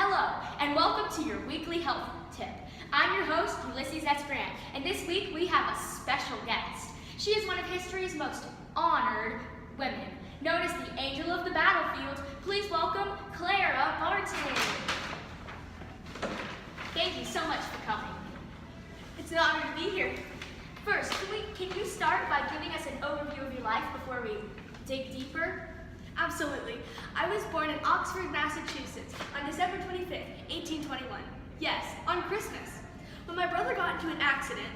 Hello, and welcome to your weekly health tip. I'm your host, Ulysses S. Grant, and this week we have a special guest. She is one of history's most honored women, known as the Angel of the Battlefield. Please welcome Clara Barton. Thank you so much for coming. It's an honor to be here. First, can you start by giving us an overview of your life before we dig deeper? Absolutely. I was born in Oxford, Massachusetts on December 25th, 1821. Yes, on Christmas. When my brother got into an accident,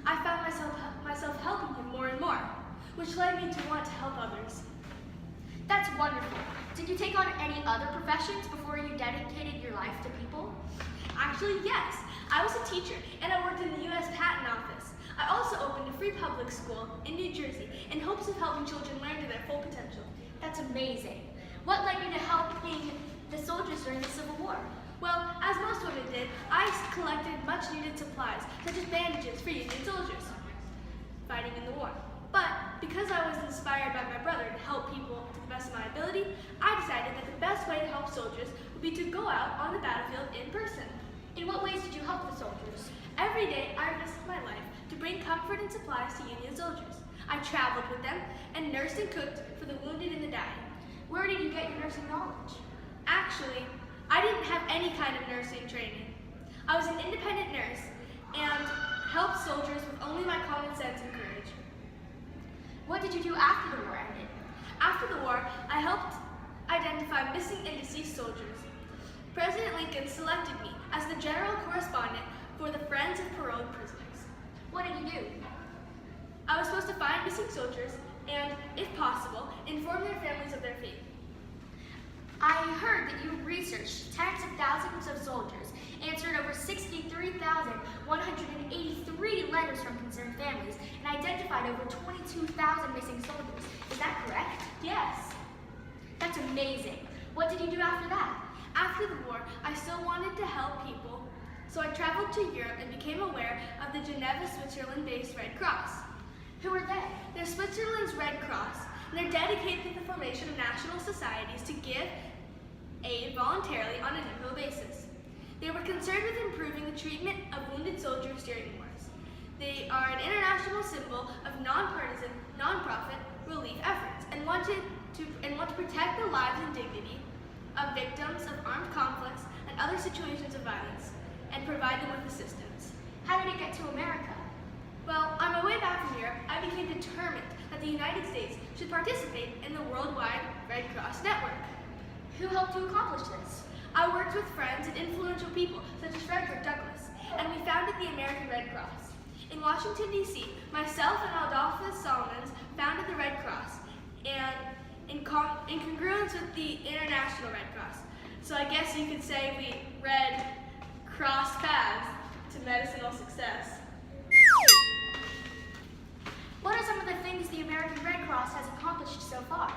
I found myself helping him more and more, which led me to want to help others. That's wonderful. Did you take on any other professions before you dedicated your life to people? Actually, yes. I was a teacher, and I worked in the U.S. Patent Office. I also opened a free public school in New Jersey in hopes of helping children learn to their full potential. That's amazing. What led you to helping the soldiers during the Civil War? Well, as most women did, I collected much needed supplies, such as bandages for Union soldiers fighting in the war. But because I was inspired by my brother to help people to the best of my ability, I decided that the best way to help soldiers would be to go out on the battlefield in person. In what ways did you help the soldiers? Every day, I risked my life to bring comfort and supplies to Union soldiers. I traveled with them and nursed and cooked for the wounded and the dying. Where did you get your nursing knowledge? Actually, I didn't have any kind of nursing training. I was an independent nurse and helped soldiers with only my common sense and courage. What did you do after the war ended? After the war, I helped identify missing and deceased soldiers. President Lincoln selected me as the general correspondent for the Friends of Paroled Prisoners. What did you do? I was supposed to find missing soldiers and, if possible, inform their families of their fate. I heard that you researched tens of thousands of soldiers, answered over 63,183 letters from concerned families, and identified over 22,000 missing soldiers. Is that correct? Yes. That's amazing. What did you do after that? After the war, I still wanted to help people, so I traveled to Europe and became aware of the Geneva, Switzerland-based Red Cross. Who are they? They're Switzerland's Red Cross, and they're dedicated to the formation of national societies to give aid voluntarily on an annual basis. They were concerned with improving the treatment of wounded soldiers during wars. They are an international symbol of nonpartisan, nonprofit relief efforts and want to protect the lives and dignity of victims of armed conflicts and other situations of violence and provide them with assistance. How did it get to America? Well, on my way back from Europe, I became determined that the United States should participate in the worldwide Red Cross network. Who helped you accomplish this? I worked with friends and influential people such as Frederick Douglass, and we founded the American Red Cross. In Washington, D.C., myself and Adolphus Solomons founded the Red Cross, and in congruence with the International Red Cross. So I guess you could say we crossed paths to medicinal success. What are some of the things the American Red Cross has accomplished so far?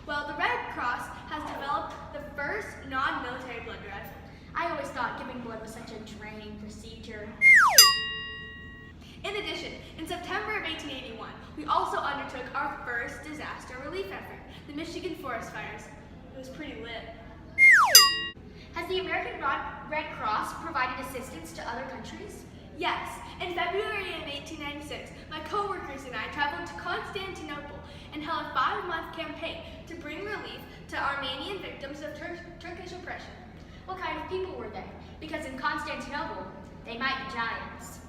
Well, the Red Cross has developed the first non-military blood drive. I always thought giving blood was such a draining procedure. In addition, in September of 1881, we also undertook our first disaster relief effort, the Michigan forest fires. It was pretty lit. Has the American Red Cross provided assistance to other countries? Yes. In February of 1896, my co-workers and I traveled to Constantinople and held a 5-month campaign to bring relief to Armenian victims of Turkish oppression. What kind of people were they? Because in Constantinople, they might be giants.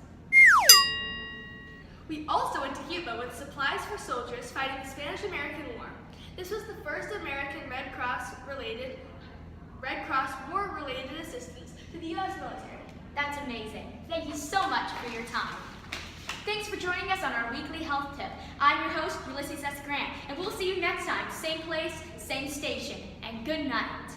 We also went to Cuba with supplies for soldiers fighting the Spanish-American War. This was the first American Red Cross war-related assistance to the U.S. military. That's amazing. Thank you so much for your time. Thanks for joining us on our weekly health tip. I'm your host, Ulysses S. Grant, and we'll see you next time. Same place, same station, and good night.